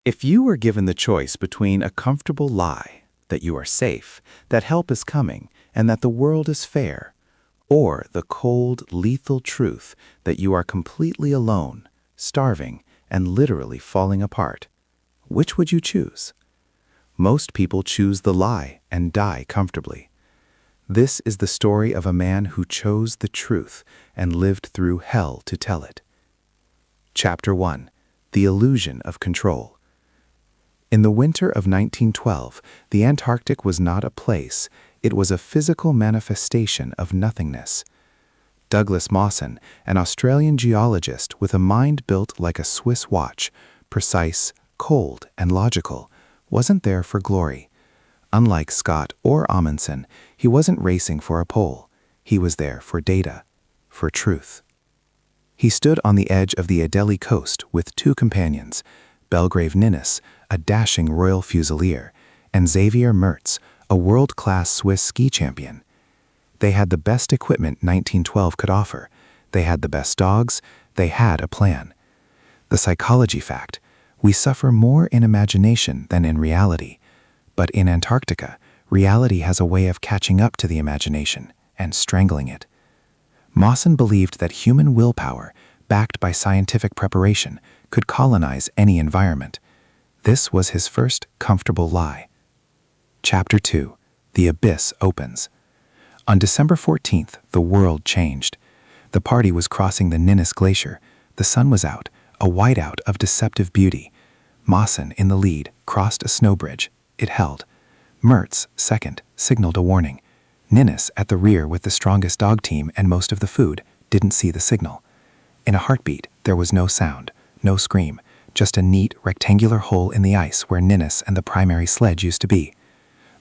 If you were given the choice between a comfortable lie, that you are safe, that help is coming, and that the world is fair, or the cold, lethal truth that you are completely alone, starving, and literally falling apart, which would you choose? Most people choose the lie and die comfortably. This is the story of a man who chose the truth and lived through hell to tell it. Chapter 1. The Illusion of Control. In the winter of 1912, the Antarctic was not a place, it was a physical manifestation of nothingness. Douglas Mawson, an Australian geologist with a mind built like a Swiss watch, precise, cold, and logical, wasn't there for glory. Unlike Scott or Amundsen, he wasn't racing for a pole. He was there for data, for truth. He stood on the edge of the Adelie coast with two companions, Belgrave Ninnis, a dashing Royal Fusilier, and Xavier Mertz, a world-class Swiss ski champion. They had the best equipment 1912 could offer. They had the best dogs. They had a plan. The psychology fact: we suffer more in imagination than in reality. But in Antarctica, reality has a way of catching up to the imagination and strangling it. Mawson believed that human willpower, backed by scientific preparation, could colonize any environment. This was his first comfortable lie. Chapter 2. The Abyss Opens. On December 14th, the world changed. The party was crossing the Ninnis Glacier. The sun was out, a whiteout of deceptive beauty. Mawson, in the lead, crossed a snow bridge. It held. Mertz, second, signaled a warning. Ninnis, at the rear with the strongest dog team and most of the food, didn't see the signal. In a heartbeat, there was no sound, no scream, just a neat, rectangular hole in the ice where Ninnis and the primary sledge used to be.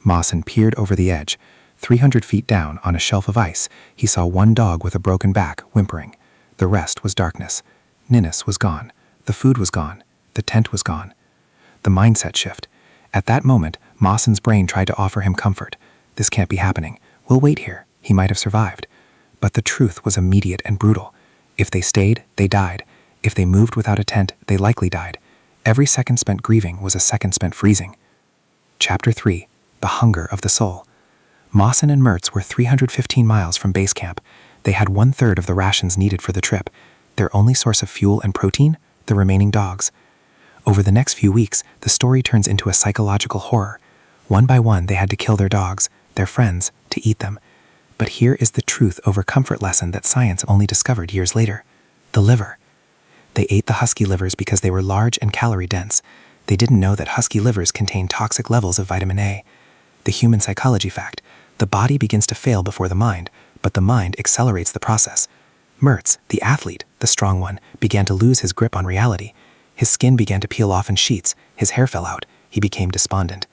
Mawson peered over the edge. 300 feet down, on a shelf of ice, he saw one dog with a broken back, whimpering. The rest was darkness. Ninnis was gone. The food was gone. The tent was gone. The mindset shift. At that moment, Mawson's brain tried to offer him comfort. This can't be happening. We'll wait here. He might have survived. But the truth was immediate and brutal. If they stayed, they died. If they moved without a tent, they likely died. Every second spent grieving was a second spent freezing. Chapter 3. The Hunger of the Soul. Mawson and Mertz were 315 miles from base camp. They had 1/3 of the rations needed for the trip. Their only source of fuel and protein? The remaining dogs. Over the next few weeks, the story turns into a psychological horror. One by one, they had to kill their dogs, their friends, to eat them. But here is the truth over comfort lesson that science only discovered years later. The liver. They ate the husky livers because they were large and calorie-dense. They didn't know that husky livers contain toxic levels of vitamin A. The human psychology fact: the body begins to fail before the mind, but the mind accelerates the process. Mertz, the athlete, the strong one, began to lose his grip on reality. His skin began to peel off in sheets, his hair fell out, he became despondent.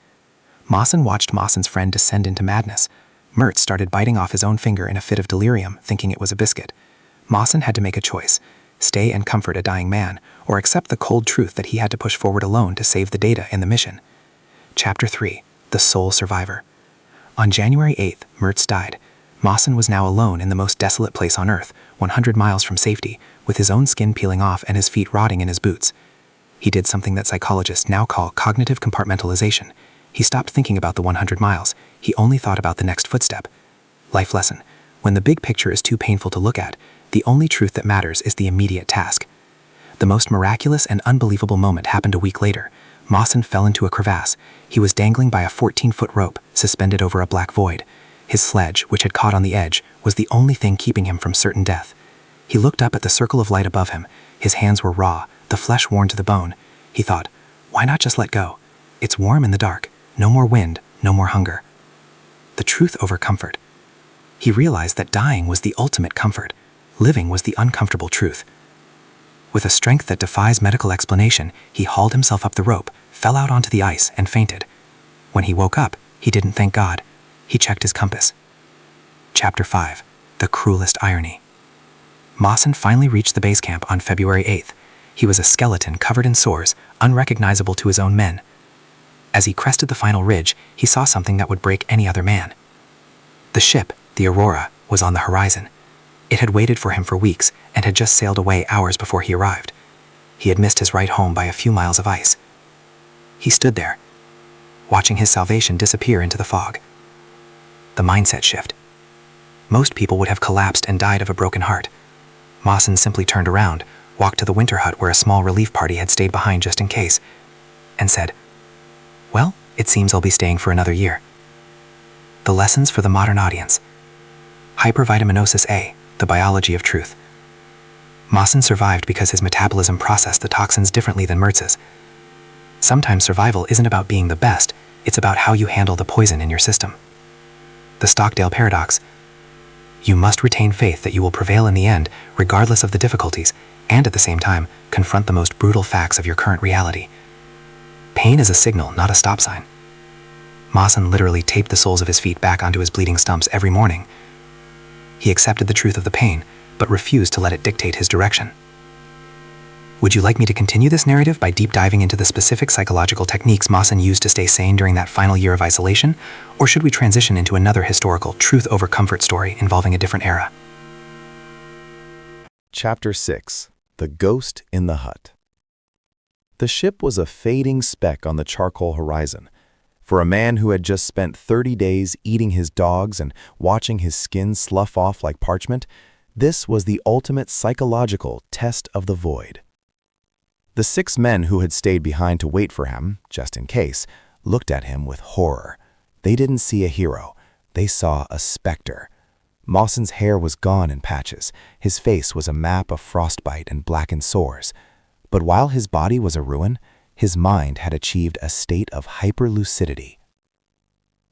Mawson watched Mawson's friend descend into madness. Mertz started biting off his own finger in a fit of delirium, thinking it was a biscuit. Mawson had to make a choice: stay and comfort a dying man, or accept the cold truth that he had to push forward alone to save the data in the mission. Chapter 3. The Sole Survivor. On January 8th, Mertz died. Mawson was now alone in the most desolate place on Earth, 100 miles from safety, with his own skin peeling off and his feet rotting in his boots. He did something that psychologists now call cognitive compartmentalization. He stopped thinking about the 100 miles. He only thought about the next footstep. Life lesson: when the big picture is too painful to look at, the only truth that matters is the immediate task. The most miraculous and unbelievable moment happened a week later. Mawson fell into a crevasse. He was dangling by a 14-foot rope, suspended over a black void. His sledge, which had caught on the edge, was the only thing keeping him from certain death. He looked up at the circle of light above him. His hands were raw, the flesh worn to the bone. He thought, why not just let go? It's warm in the dark. No more wind, no more hunger. The truth over comfort. He realized that dying was the ultimate comfort. Living was the uncomfortable truth. With a strength that defies medical explanation, he hauled himself up the rope, fell out onto the ice, and fainted. When he woke up, he didn't thank God. He checked his compass. Chapter 5. The Cruelest Irony. Mawson finally reached the base camp on February 8th. He was a skeleton covered in sores, unrecognizable to his own men. As he crested the final ridge, he saw something that would break any other man. The ship, the Aurora, was on the horizon. It had waited for him for weeks and had just sailed away hours before he arrived. He had missed his ride home by a few miles of ice. He stood there, watching his salvation disappear into the fog. The mindset shift. Most people would have collapsed and died of a broken heart. Mawson simply turned around, walked to the winter hut where a small relief party had stayed behind just in case, and said, "Well, it seems I'll be staying for another year." The lessons for the modern audience. Hypervitaminosis A, the biology of truth. Mawson survived because his metabolism processed the toxins differently than Mertz's. Sometimes survival isn't about being the best, it's about how you handle the poison in your system. The Stockdale paradox. You must retain faith that you will prevail in the end, regardless of the difficulties, and at the same time, confront the most brutal facts of your current reality. Pain is a signal, not a stop sign. Mawson literally taped the soles of his feet back onto his bleeding stumps every morning. He accepted the truth of the pain, but refused to let it dictate his direction. Would you like me to continue this narrative by deep diving into the specific psychological techniques Mawson used to stay sane during that final year of isolation, or should we transition into another historical truth over comfort story involving a different era? Chapter 6. The Ghost in the Hut. The ship was a fading speck on the charcoal horizon. For a man who had just spent 30 days eating his dogs and watching his skin slough off like parchment, this was the ultimate psychological test of the void. The 6 men who had stayed behind to wait for him, just in case, looked at him with horror. They didn't see a hero. They saw a specter. Mawson's hair was gone in patches. His face was a map of frostbite and blackened sores. But while his body was a ruin, his mind had achieved a state of hyperlucidity.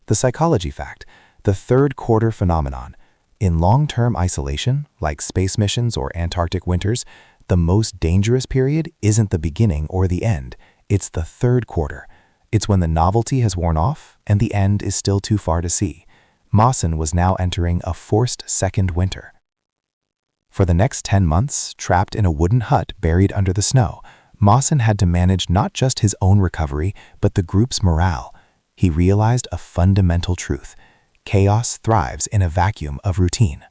The psychology fact, the third quarter phenomenon. In long-term isolation, like space missions or Antarctic winters, the most dangerous period isn't the beginning or the end, it's the third quarter. It's when the novelty has worn off and the end is still too far to see. Mawson was now entering a forced second winter. For the next 10 months, trapped in a wooden hut buried under the snow, Mawson had to manage not just his own recovery, but the group's morale. He realized a fundamental truth. Chaos thrives in a vacuum of routine.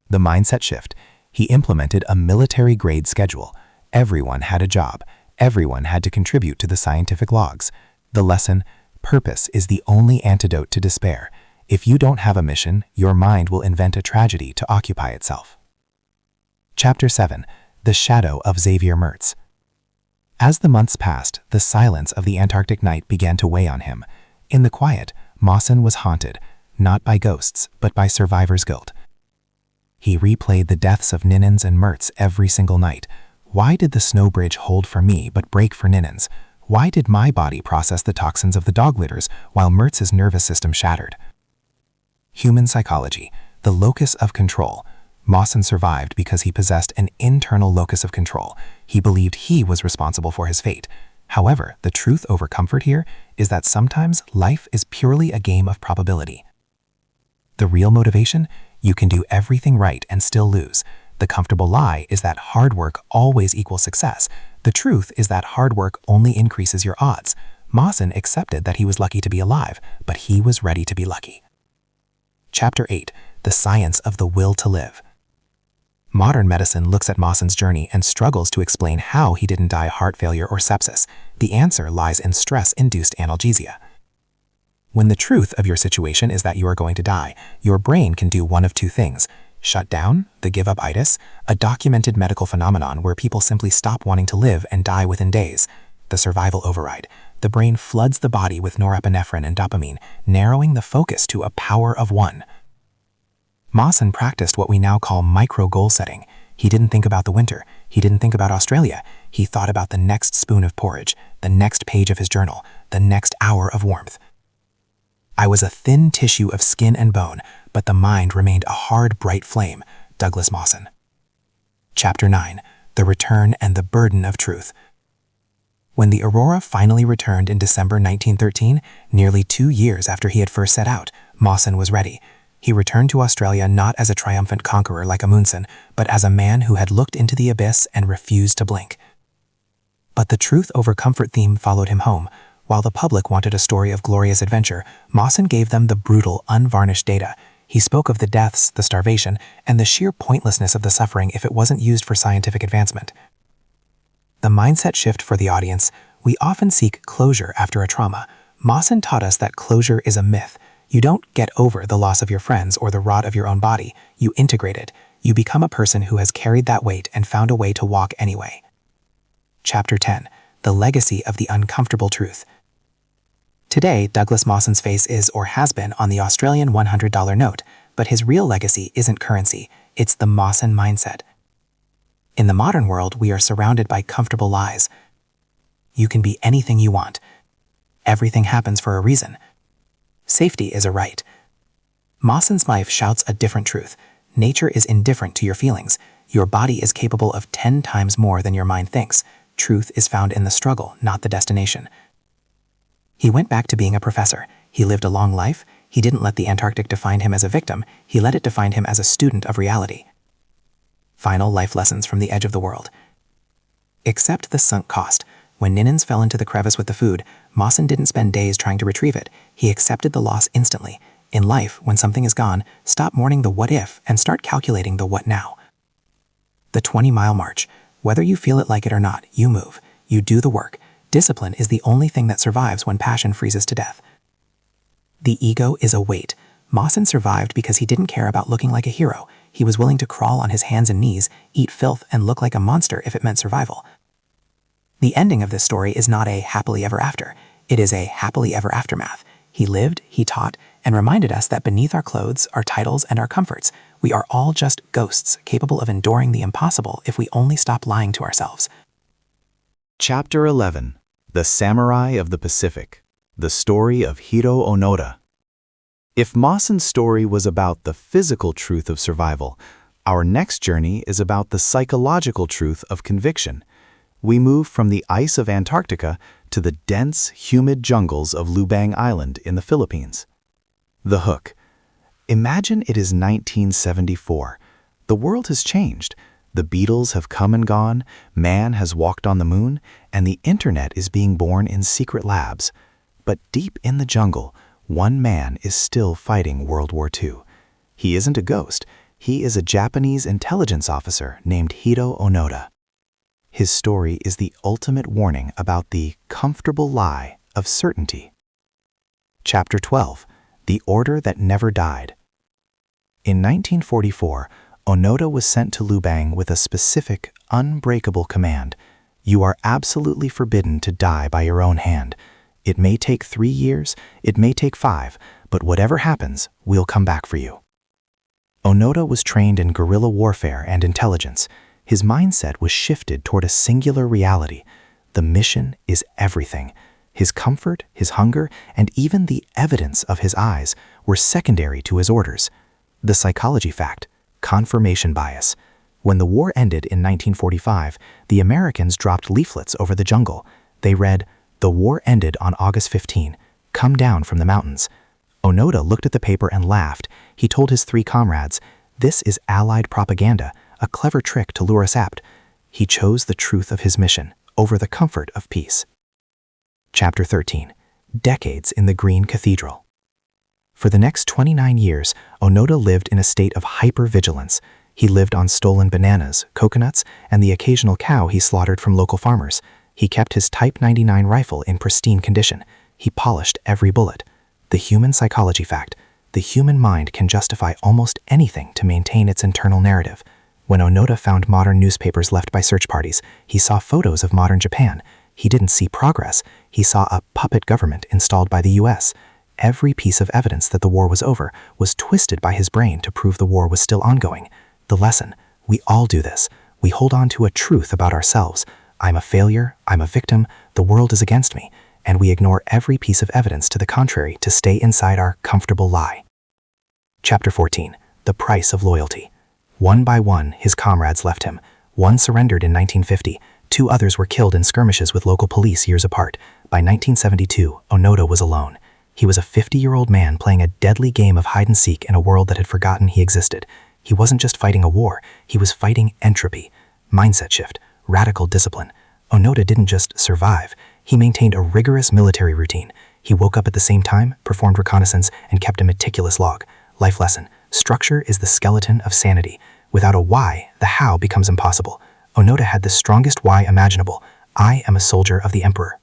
The mindset shift. He implemented a military-grade schedule. Everyone had a job. Everyone had to contribute to the scientific logs. The lesson, purpose is the only antidote to despair. If you don't have a mission, your mind will invent a tragedy to occupy itself. Chapter 7. The Shadow of Xavier Mertz. As the months passed, the silence of the Antarctic night began to weigh on him. In the quiet, Mawson was haunted, not by ghosts, but by survivor's guilt. He replayed the deaths of Ninins and Mertz every single night. Why did the snow bridge hold for me but break for Ninins? Why did my body process the toxins of the dog litters while Mertz's nervous system shattered? Human psychology, the locus of control. Mawson survived because he possessed an internal locus of control. He believed he was responsible for his fate. However, the truth over comfort here is that sometimes life is purely a game of probability. The real motivation? You can do everything right and still lose. The comfortable lie is that hard work always equals success. The truth is that hard work only increases your odds. Mawson accepted that he was lucky to be alive, but he was ready to be lucky. Chapter 8. The Science of the Will to Live. Modern medicine looks at Mawson's journey and struggles to explain how he didn't die of heart failure or sepsis. The answer lies in stress-induced analgesia. When the truth of your situation is that you are going to die, your brain can do one of two things. Shut down, the give-up-itis, a documented medical phenomenon where people simply stop wanting to live and die within days. The survival override. The brain floods the body with norepinephrine and dopamine, narrowing the focus to a power of one. Mawson practiced what we now call micro-goal setting. He didn't think about the winter. He didn't think about Australia. He thought about the next spoon of porridge, the next page of his journal, the next hour of warmth. I was a thin tissue of skin and bone, but the mind remained a hard, bright flame. Douglas Mawson. Chapter 9. The Return and the Burden of Truth. When the Aurora finally returned in December 1913, nearly 2 years after he had first set out, Mawson was ready. He returned to Australia not as a triumphant conqueror like Amundsen, but as a man who had looked into the abyss and refused to blink. But the truth over comfort theme followed him home. While the public wanted a story of glorious adventure, Mawson gave them the brutal, unvarnished data. He spoke of the deaths, the starvation, and the sheer pointlessness of the suffering if it wasn't used for scientific advancement. The mindset shift for the audience. We often seek closure after a trauma. Mawson taught us that closure is a myth. You don't get over the loss of your friends or the rot of your own body. You integrate it. You become a person who has carried that weight and found a way to walk anyway. Chapter 10. The Legacy of the Uncomfortable Truth. Today, Douglas Mawson's face is or has been on the Australian $100 note, but his real legacy isn't currency, it's the Mawson mindset. In the modern world, we are surrounded by comfortable lies. You can be anything you want. Everything happens for a reason. Safety is a right. Mawson's life shouts a different truth. Nature is indifferent to your feelings. Your body is capable of 10 times more than your mind thinks. Truth is found in the struggle, not the destination. He went back to being a professor. He lived a long life. He didn't let the Antarctic define him as a victim. He let it define him as a student of reality. Final life lessons from the edge of the world. Accept the sunk cost. When Ninins fell into the crevice with the food, Mawson didn't spend days trying to retrieve it. He accepted the loss instantly. In life, when something is gone, stop mourning the what if and start calculating the what now. The 20-mile march. Whether you feel it like it or not, you move. You do the work. Discipline is the only thing that survives when passion freezes to death. The ego is a weight. Mawson survived because he didn't care about looking like a hero. He was willing to crawl on his hands and knees, eat filth, and look like a monster if it meant survival. The ending of this story is not a happily ever after. It is a happily ever aftermath. He lived, he taught, and reminded us that beneath our clothes, our titles, and our comforts, we are all just ghosts capable of enduring the impossible if we only stop lying to ourselves. Chapter 11. The Samurai of the Pacific. The Story of Hiroo Onoda. If Mawson's story was about the physical truth of survival, our next journey is about the psychological truth of conviction. We move from the ice of Antarctica to the dense, humid jungles of Lubang Island in the Philippines. The hook. Imagine it is 1974. The world has changed. The Beatles have come and gone, man has walked on the moon, and the internet is being born in secret labs. But deep in the jungle, one man is still fighting World War II. He isn't a ghost. He is a Japanese intelligence officer named Hiroo Onoda. His story is the ultimate warning about the comfortable lie of certainty. Chapter 12. The Order That Never Died. In 1944, Onoda was sent to Lubang with a specific, unbreakable command. You are absolutely forbidden to die by your own hand. It may take 3 years, it may take 5, but whatever happens, we'll come back for you. Onoda was trained in guerrilla warfare and intelligence. His mindset was shifted toward a singular reality. The mission is everything. His comfort, his hunger, and even the evidence of his eyes were secondary to his orders. The psychology fact. Confirmation bias. When the war ended in 1945, the Americans dropped leaflets over the jungle. They read, "The war ended on August 15. Come down from the mountains." Onoda looked at the paper and laughed. He told his 3 comrades, "This is Allied propaganda, a clever trick to lure us out." He chose the truth of his mission over the comfort of peace. Chapter 13. Decades in the Green Cathedral. For the next 29 years, Onoda lived in a state of hypervigilance. He lived on stolen bananas, coconuts, and the occasional cow he slaughtered from local farmers. He kept his Type 99 rifle in pristine condition. He polished every bullet. The human psychology fact. The human mind can justify almost anything to maintain its internal narrative. When Onoda found modern newspapers left by search parties, he saw photos of modern Japan. He didn't see progress. He saw a puppet government installed by the US. Every piece of evidence that the war was over was twisted by his brain to prove the war was still ongoing. The lesson: we all do this. We hold on to a truth about ourselves. I'm a failure, I'm a victim, the world is against me, and we ignore every piece of evidence to the contrary to stay inside our comfortable lie. Chapter 14. The Price of Loyalty. One by one, his comrades left him. One surrendered in 1950. 2 others were killed in skirmishes with local police years apart. By 1972, Onoda was alone. He was a 50-year-old man playing a deadly game of hide-and-seek in a world that had forgotten he existed. He wasn't just fighting a war, he was fighting entropy. Mindset shift, radical discipline. Onoda didn't just survive, he maintained a rigorous military routine. He woke up at the same time, performed reconnaissance, and kept a meticulous log. Life lesson: structure is the skeleton of sanity. Without a why, the how becomes impossible. Onoda had the strongest why imaginable. I am a soldier of the emperor.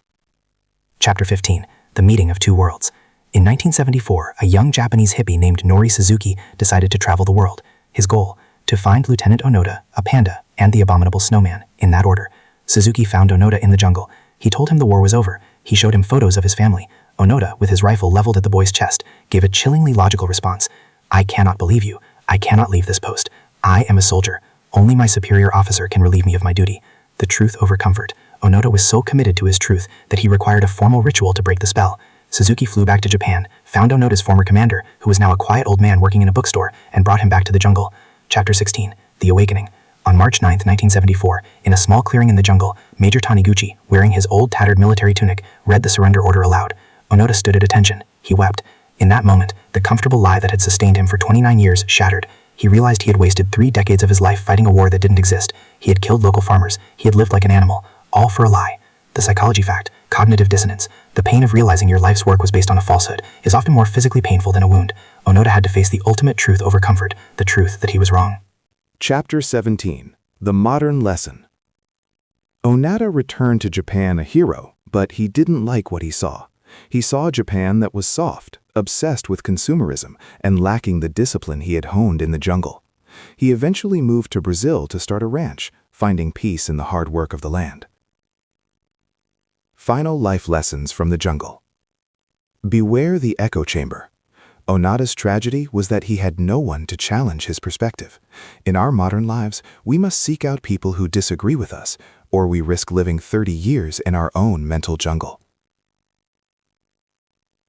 Chapter 15. The Meeting of Two Worlds. In 1974, a young Japanese hippie named Nori Suzuki decided to travel the world. His goal? To find Lieutenant Onoda, a panda, and the abominable snowman, in that order. Suzuki found Onoda in the jungle. He told him the war was over. He showed him photos of his family. Onoda, with his rifle leveled at the boy's chest, gave a chillingly logical response. "I cannot believe you. I cannot leave this post. I am a soldier. Only my superior officer can relieve me of my duty." The truth over comfort. Onoda was so committed to his truth that he required a formal ritual to break the spell. Suzuki flew back to Japan, found Onoda's former commander, who was now a quiet old man working in a bookstore, and brought him back to the jungle. Chapter 16. The Awakening. On March 9, 1974, in a small clearing in the jungle, Major Taniguchi, wearing his old tattered military tunic, read the surrender order aloud. Onoda stood at attention. He wept. In that moment, the comfortable lie that had sustained him for 29 years shattered. He realized he had wasted 3 decades of his life fighting a war that didn't exist. He had killed local farmers. He had lived like an animal. All for a lie. The psychology fact. Cognitive dissonance. The pain of realizing your life's work was based on a falsehood is often more physically painful than a wound. Onoda had to face the ultimate truth over comfort, the truth that he was wrong. Chapter 17. The Modern Lesson. Onoda returned to Japan a hero, but he didn't like what he saw. He saw a Japan that was soft, obsessed with consumerism, and lacking the discipline he had honed in the jungle. He eventually moved to Brazil to start a ranch, finding peace in the hard work of the land. Final life lessons from the jungle. Beware the echo chamber. Onoda's tragedy was that he had no one to challenge his perspective. In our modern lives, we must seek out people who disagree with us, or we risk living 30 years in our own mental jungle.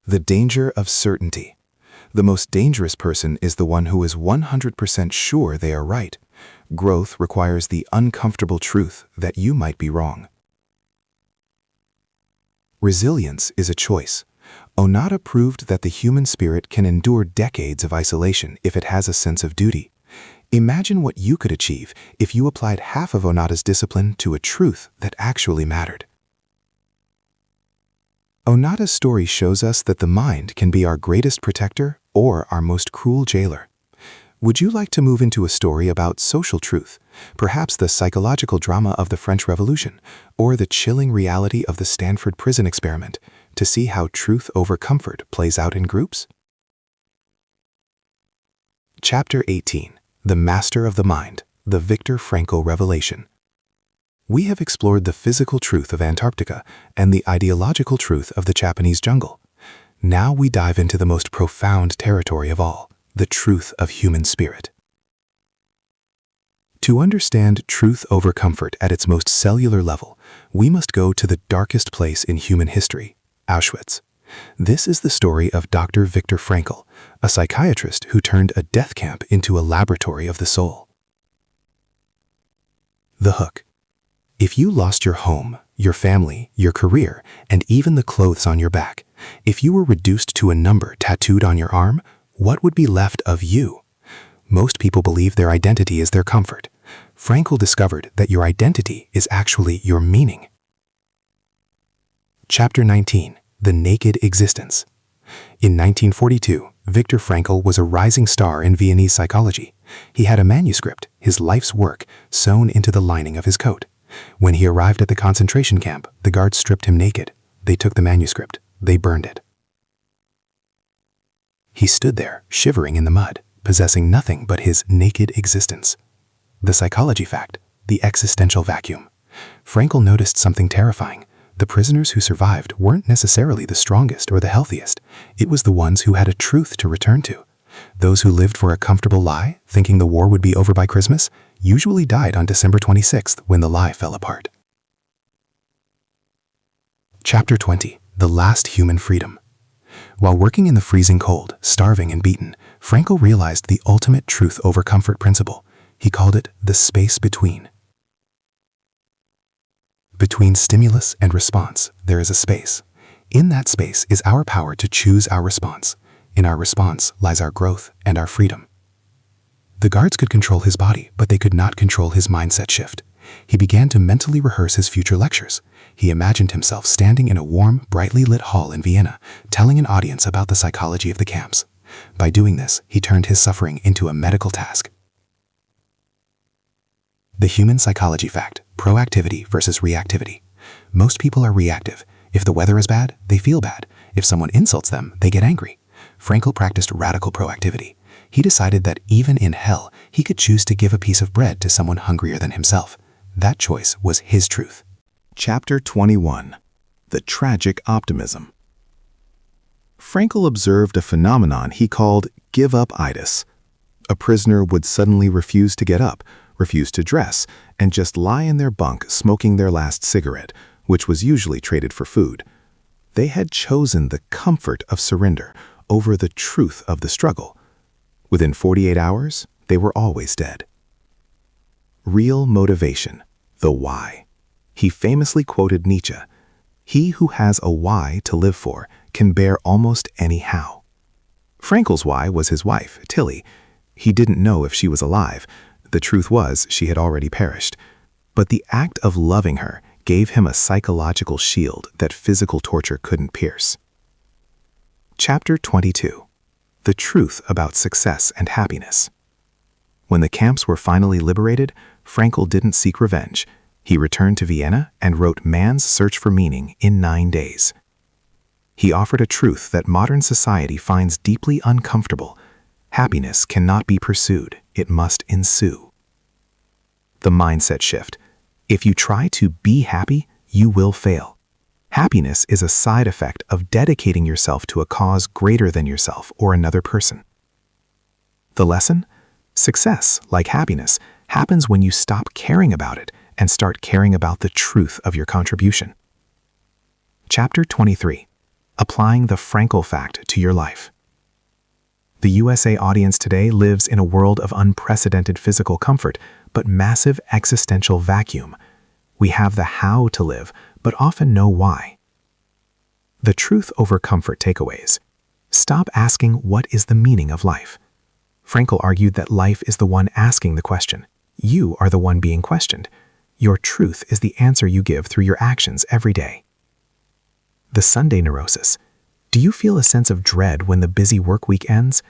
The danger of certainty. The most dangerous person is the one who is 100% sure they are right. Growth requires the uncomfortable truth that you might be wrong. Resilience is a choice. Onoda proved that the human spirit can endure decades of isolation if it has a sense of duty. Imagine what you could achieve if you applied half of Onoda's discipline to a truth that actually mattered. Onoda's story shows us that the mind can be our greatest protector or our most cruel jailer. Would you like to move into a story about social truth, perhaps the psychological drama of the French Revolution, or the chilling reality of the Stanford prison experiment, to see how truth over comfort plays out in groups? Chapter 18. The Master of the Mind, the Viktor Frankl Revelation. We have explored the physical truth of Antarctica and the ideological truth of the Japanese jungle. Now we dive into the most profound territory of all, the truth of human spirit. To understand truth over comfort at its most cellular level, we must go to the darkest place in human history, Auschwitz. This is the story of Dr. Viktor Frankl, a psychiatrist who turned a death camp into a laboratory of the soul. The hook. If you lost your home, your family, your career, and even the clothes on your back, if you were reduced to a number tattooed on your arm, what would be left of you? Most people believe their identity is their comfort. Frankl discovered that your identity is actually your meaning. Chapter 19. The Naked Existence. In 1942, Viktor Frankl was a rising star in Viennese psychology. He had a manuscript, his life's work, sewn into the lining of his coat. When he arrived at the concentration camp, the guards stripped him naked. They took the manuscript. They burned it. He stood there, shivering in the mud, possessing nothing but his naked existence. The psychology fact, the existential vacuum. Frankl noticed something terrifying. The prisoners who survived weren't necessarily the strongest or the healthiest. It was the ones who had a truth to return to. Those who lived for a comfortable lie, thinking the war would be over by Christmas, usually died on December 26th when the lie fell apart. Chapter 20. The Last Human Freedom. While working in the freezing cold, starving and beaten, Frankl realized the ultimate truth over comfort principle. He called it the space between. Between stimulus and response, there is a space. In that space is our power to choose our response. In our response lies our growth and our freedom. The guards could control his body, but they could not control his mindset shift. He began to mentally rehearse his future lectures. He imagined himself standing in a warm, brightly lit hall in Vienna, telling an audience about the psychology of the camps. By doing this, he turned his suffering into a medical task. The human psychology fact, proactivity versus reactivity. Most people are reactive. If the weather is bad, they feel bad. If someone insults them, they get angry. Frankl practiced radical proactivity. He decided that even in hell, he could choose to give a piece of bread to someone hungrier than himself. That choice was his truth. Chapter 21. The Tragic Optimism. Frankl observed a phenomenon he called give-up-itis. A prisoner would suddenly refuse to get up, refuse to dress, and just lie in their bunk smoking their last cigarette, which was usually traded for food. They had chosen the comfort of surrender over the truth of the struggle. Within 48 hours, they were always dead. Real motivation, the why. He famously quoted Nietzsche, "He who has a why to live for can bear almost any how." Frankl's why was his wife, Tilly. He didn't know if she was alive. The truth was she had already perished. But the act of loving her gave him a psychological shield that physical torture couldn't pierce. Chapter 22. The Truth About Success and Happiness. When the camps were finally liberated, Frankl didn't seek revenge. He returned to Vienna and wrote Man's Search for Meaning in 9 days. He offered a truth that modern society finds deeply uncomfortable. Happiness cannot be pursued, it must ensue. The mindset shift. If you try to be happy, you will fail. Happiness is a side effect of dedicating yourself to a cause greater than yourself or another person. The lesson? Success, like happiness, happens when you stop caring about it and start caring about the truth of your contribution. Chapter 23. Applying the Frankl fact to your life. The USA audience today lives in a world of unprecedented physical comfort, but massive existential vacuum. We have the how to live, but often know why. The truth over comfort takeaways. Stop asking what is the meaning of life. Frankl argued that life is the one asking the question. You are the one being questioned. Your truth is the answer you give through your actions every day. The Sunday neurosis. Do you feel a sense of dread when the busy work week ends?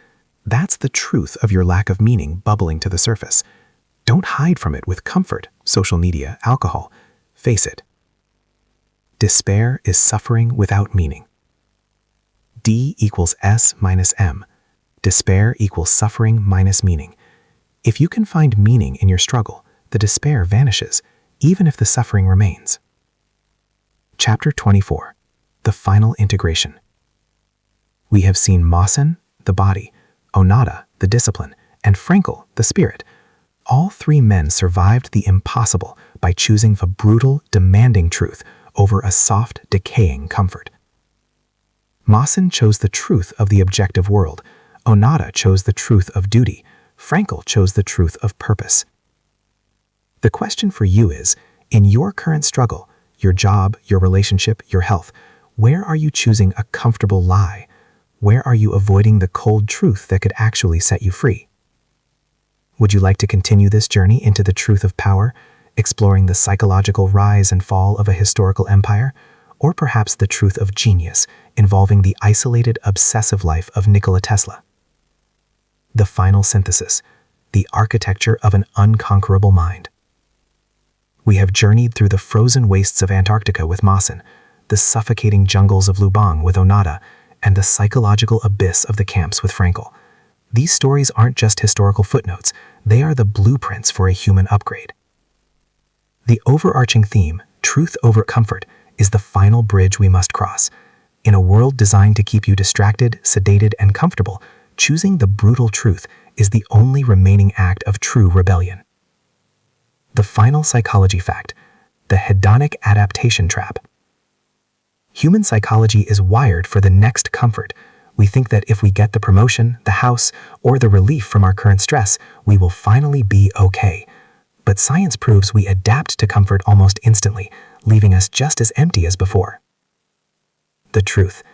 That's the truth of your lack of meaning bubbling to the surface. Don't hide from it with comfort, social media, alcohol. Face it. Despair is suffering without meaning. D equals S minus M. Despair equals suffering minus meaning. If you can find meaning in your struggle, the despair vanishes, even if the suffering remains. Chapter 24. The Final Integration. We have seen Mawson, the body, Onoda, the discipline, and Frankl, the spirit. All three men survived the impossible by choosing the brutal, demanding truth over a soft, decaying comfort. Mawson chose the truth of the objective world. Onoda chose the truth of duty. Frankl chose the truth of purpose. The question for you is, in your current struggle, your job, your relationship, your health, where are you choosing a comfortable lie? Where are you avoiding the cold truth that could actually set you free? Would you like to continue this journey into the truth of power, exploring the psychological rise and fall of a historical empire, or perhaps the truth of genius, involving the isolated, obsessive life of Nikola Tesla? The final synthesis, the architecture of an unconquerable mind. We have journeyed through the frozen wastes of Antarctica with Mawson, the suffocating jungles of Lubang with Onoda, and the psychological abyss of the camps with Frankl. These stories aren't just historical footnotes, they are the blueprints for a human upgrade. The overarching theme, truth over comfort, is the final bridge we must cross. In a world designed to keep you distracted, sedated, and comfortable, choosing the brutal truth is the only remaining act of true rebellion. The final psychology fact, the hedonic adaptation trap. Human psychology is wired for the next comfort. We think that if we get the promotion, the house, or the relief from our current stress, we will finally be okay. But science proves we adapt to comfort almost instantly, leaving us just as empty as before. The truth.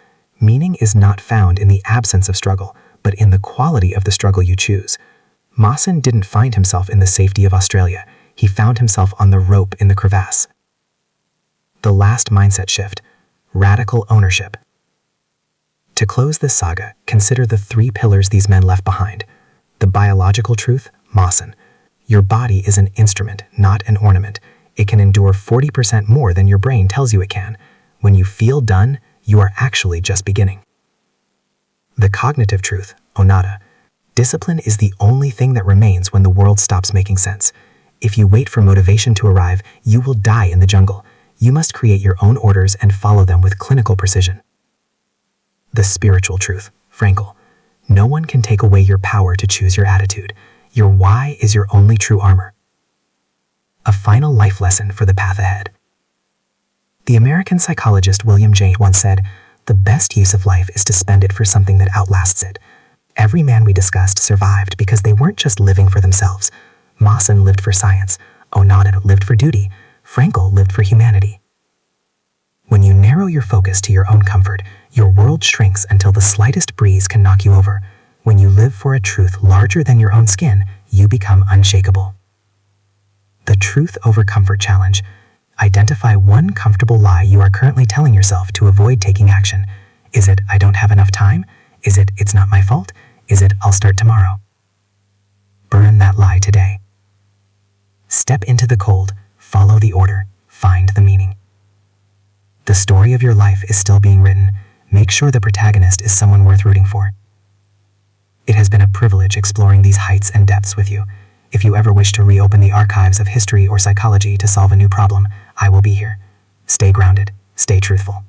Meaning is not found in the absence of struggle, but in the quality of the struggle you choose. Mawson didn't find himself in the safety of Australia. He found himself on the rope in the crevasse. The last mindset shift. Radical ownership. To close this saga, consider the 3 pillars these men left behind. The biological truth, Mawson. Your body is an instrument, not an ornament. It can endure 40% more than your brain tells you it can. When you feel done, you are actually just beginning. The cognitive truth, Onoda. Discipline is the only thing that remains when the world stops making sense. If you wait for motivation to arrive, you will die in the jungle. You must create your own orders and follow them with clinical precision. The spiritual truth, Frankl. No one can take away your power to choose your attitude. Your why is your only true armor. A final life lesson for the path ahead. The American psychologist William James once said, "The best use of life is to spend it for something that outlasts it." Every man we discussed survived because they weren't just living for themselves. Mawson lived for science, Onoda lived for duty, Frankl lived for humanity. When you narrow your focus to your own comfort, your world shrinks until the slightest breeze can knock you over. When you live for a truth larger than your own skin, you become unshakable. The Truth Over Comfort Challenge. Identify one comfortable lie you are currently telling yourself to avoid taking action. Is it, "I don't have enough time"? Is it, "It's not my fault"? Is it, "I'll start tomorrow"? Burn that lie today. Step into the cold, follow the order, find the meaning. The story of your life is still being written. Make sure the protagonist is someone worth rooting for. It has been a privilege exploring these heights and depths with you. If you ever wish to reopen the archives of history or psychology to solve a new problem, I will be here. Stay grounded, stay truthful.